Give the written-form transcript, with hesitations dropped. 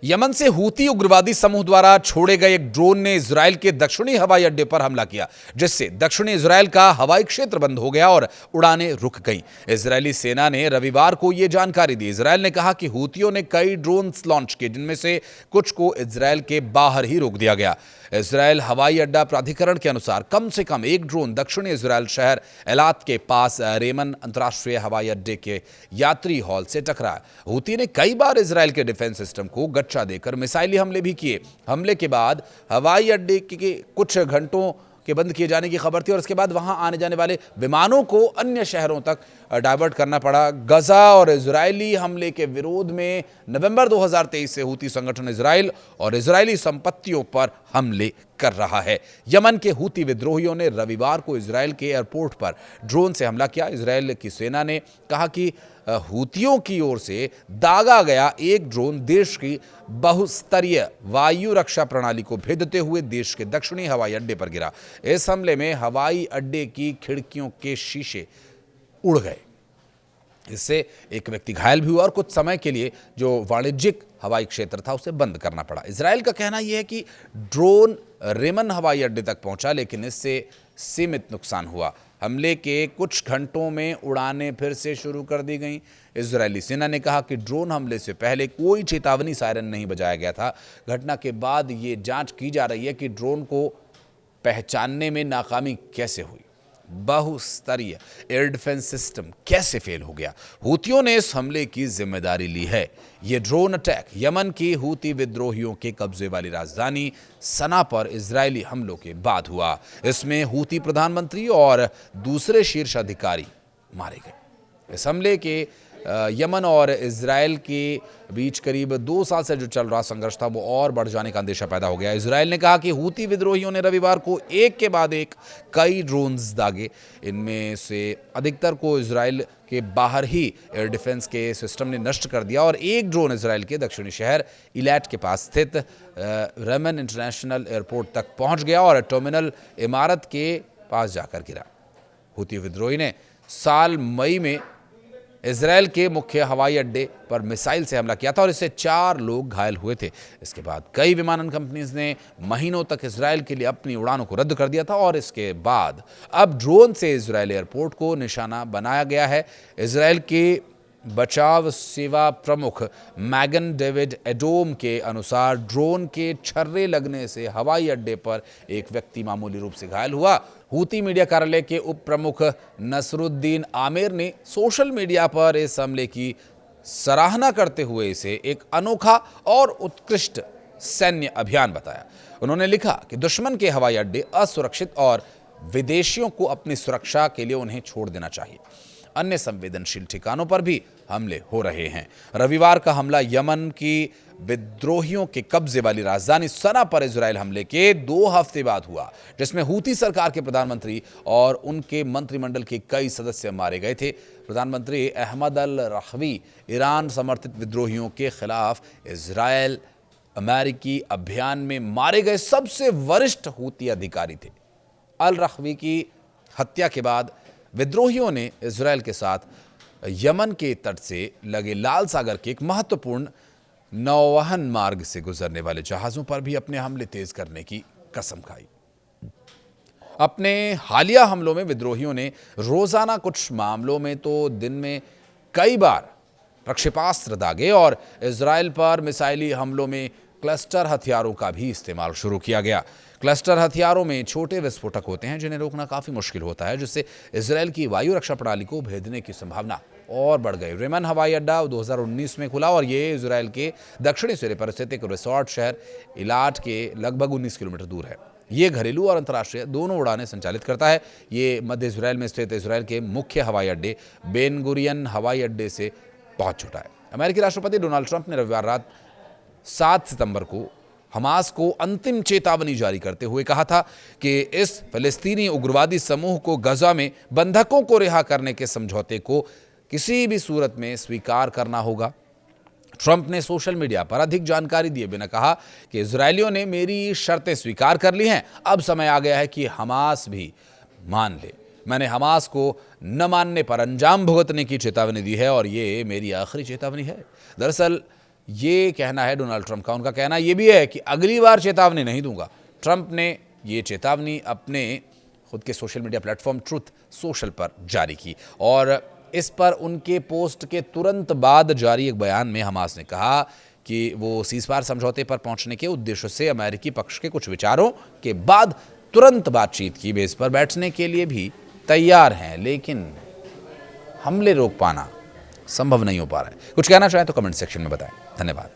Yemen से Houthi उग्रवादी समूह द्वारा छोड़े गए एक ड्रोन ने इजराइल के दक्षिणी हवाई अड्डे पर हमला किया, जिससे दक्षिणी इजराइल का हवाई क्षेत्र बंद हो गया और उड़ानें रुक गईं। इजरायली सेना ने रविवार को यह जानकारी दी। इजराइल ने कहा कि हूतियों ने कई ड्रोन लॉन्च किए, जिनमें से कुछ को इजराइल के बाहर ही रोक दिया गया। इजराइल हवाई अड्डा प्राधिकरण के अनुसार कम से कम एक ड्रोन दक्षिणी इजराइल शहर एलात के पास रेमन अंतर्राष्ट्रीय हवाई अड्डे के यात्री हॉल से टकराया। हूती ने कई बार इजराइल के डिफेंस सिस्टम को गच्चा देकर मिसाइली हमले भी किए। हमले के बाद हवाई अड्डे के कुछ घंटों के बंद किए जाने की खबर थी और इसके बाद वहां आने जाने वाले विमानों को अन्य शहरों तक डाइवर्ट करना पड़ा। गजा और इजरायली हमले के विरोध में नवंबर 2023 से हूती संगठन इजराइल और इजरायली संपत्तियों पर हमले कर रहा है। यमन के हूती विद्रोहियों ने रविवार को इजराइल के एयरपोर्ट पर ड्रोन से हमला किया। इजराइल की सेना ने कहा कि हूतियों की ओर से दागा गया एक ड्रोन देश की बहुस्तरीय वायु रक्षा प्रणाली को भेदते हुए देश के दक्षिणी हवाई अड्डे पर गिरा। इस हमले में हवाई अड्डे की खिड़कियों के शीशे उड़ गए। इससे एक व्यक्ति घायल भी हुआ और कुछ समय के लिए जो वाणिज्यिक हवाई क्षेत्र था उसे बंद करना पड़ा। इजराइल का कहना यह है कि ड्रोन रेमन हवाई अड्डे तक पहुंचा, लेकिन इससे सीमित नुकसान हुआ। हमले के कुछ घंटों में उड़ानें फिर से शुरू कर दी गईं। इजरायली सेना ने कहा कि ड्रोन हमले से पहले कोई चेतावनी सायरन नहीं बजाया गया था। घटना के बाद ये जांच की जा रही है कि ड्रोन को पहचानने में नाकामी कैसे हुई, बहुस्तरीय एयर डिफेंस सिस्टम कैसे फेल हो गया। हूतियों ने इस हमले की जिम्मेदारी ली है। यह ड्रोन अटैक यमन की हूती विद्रोहियों के कब्जे वाली राजधानी सना पर इजरायली हमलों के बाद हुआ। इसमें हूती प्रधानमंत्री और दूसरे शीर्ष अधिकारी मारे गए। इस हमले के यमन और इजराइल के बीच करीब 2 साल से जो चल रहा संघर्ष था वो और बढ़ जाने का अंदेशा पैदा हो गया। इजराइल ने कहा कि हूती विद्रोहियों ने रविवार को एक के बाद एक कई ड्रोन्स दागे। इनमें से अधिकतर को इजराइल के बाहर ही एयर डिफेंस के सिस्टम ने नष्ट कर दिया और एक ड्रोन इजराइल के दक्षिणी शहर इलाट के पास स्थित रेमन इंटरनेशनल एयरपोर्ट तक पहुंच गया और टर्मिनल इमारत के पास जाकर गिरा। हूती विद्रोही ने साल मई में इजराइल के मुख्य हवाई अड्डे पर मिसाइल से हमला किया था और इससे 4 लोग घायल हुए थे। इसके बाद कई विमानन कंपनीज ने महीनों तक इजराइल के लिए अपनी उड़ानों को रद्द कर दिया था और इसके बाद अब ड्रोन से इजराइल एयरपोर्ट को निशाना बनाया गया है। इजराइल के बचाव सेवा प्रमुख मैगन डेविड एडोम के अनुसार ड्रोन के छर्रे लगने से हवाई अड्डे पर एक व्यक्ति मामूली रूप से घायल हुआ। हूती मीडिया कार्यालय के उप प्रमुख नसरुद्दीन आमिर ने सोशल मीडिया पर इस हमले की सराहना करते हुए इसे एक अनोखा और उत्कृष्ट सैन्य अभियान बताया। उन्होंने लिखा कि दुश्मन के हवाई अड्डे असुरक्षित और विदेशियों को अपनी सुरक्षा के लिए उन्हें छोड़ देना चाहिए। अन्य संवेदनशील ठिकानों पर भी हमले हो रहे हैं। रविवार का हमला यमन की विद्रोहियों के कब्जे वाली राजधानी सना पर इजराइल हमले के 2 हफ्ते बाद हुआ, जिसमें हूती सरकार के प्रधानमंत्री और उनके मंत्रिमंडल के कई सदस्य मारे गए थे। प्रधानमंत्री अहमद अल रखवी ईरान समर्थित विद्रोहियों के खिलाफ इजराइल अमेरिकी अभियान में मारे गए सबसे वरिष्ठ हूती अधिकारी थे। अल रखवी की हत्या के बाद विद्रोहियों ने इजराइल के साथ यमन के तट से लगे लाल सागर के एक महत्वपूर्ण नौवहन मार्ग से गुजरने वाले जहाजों पर भी अपने हमले तेज करने की कसम खाई। अपने हालिया हमलों में विद्रोहियों ने रोजाना कुछ मामलों में तो दिन में कई बार प्रक्षेपास्त्र दागे और इजराइल पर मिसाइली हमलों में क्लस्टर हथियारों का भी इस्तेमाल शुरू किया गया। क्लस्टर हथियारों में छोटे विस्फोटक होते हैं जिन्हें रोकना काफी मुश्किल होता है, जिससे इजराइल की वायु रक्षा प्रणाली को भेदने की संभावना और बढ़ गई। रेमन हवाई अड्डा 2019 में खुला और ये इजराइल के दक्षिणी सिरे पर स्थित एक रिसोर्ट शहर इलाट के लगभग 19 किलोमीटर दूर है। ये घरेलू और अंतर्राष्ट्रीय दोनों उड़ानें संचालित करता है। ये मध्य इजराइल में स्थित इजराइल के मुख्य हवाई अड्डे बेन गुरियन हवाई अड्डे से बहुत छोटा है। अमेरिकी राष्ट्रपति डोनाल्ड ट्रंप ने रविवार रात 7 सितंबर को हमास को अंतिम चेतावनी जारी करते हुए कहा था कि इस फिलिस्तीनी उग्रवादी समूह को गजा में बंधकों को रिहा करने के समझौते को किसी भी सूरत में स्वीकार करना होगा। ट्रंप ने सोशल मीडिया पर अधिक जानकारी दिए बिना कहा कि इजरायलियों ने मेरी शर्तें स्वीकार कर ली हैं, अब समय आ गया है कि हमास भी मान ले। मैंने हमास को न मानने पर अंजाम भुगतने की चेतावनी दी है और ये मेरी आखिरी चेतावनी है। दरअसल ये कहना है डोनाल्ड ट्रंप का। उनका कहना ये भी है कि अगली बार चेतावनी नहीं दूंगा। ट्रंप ने ये चेतावनी अपने खुद के social media platform truth social पर जारी की और इस पर उनके पोस्ट के तुरंत बाद जारी एक बयान में हमास ने कहा कि वो सीज़फायर समझौते पर पहुंचने के उद्देश्य से अमेरिकी पक्ष के कुछ विचारों के बाद तुरंत बातचीत की बेस पर बैठने के लिए भी तैयार हैं, लेकिन हमले रोक पाना संभव नहीं हो पा रहा है। कुछ कहना चाहें तो कमेंट सेक्शन में बताएं। धन्यवाद।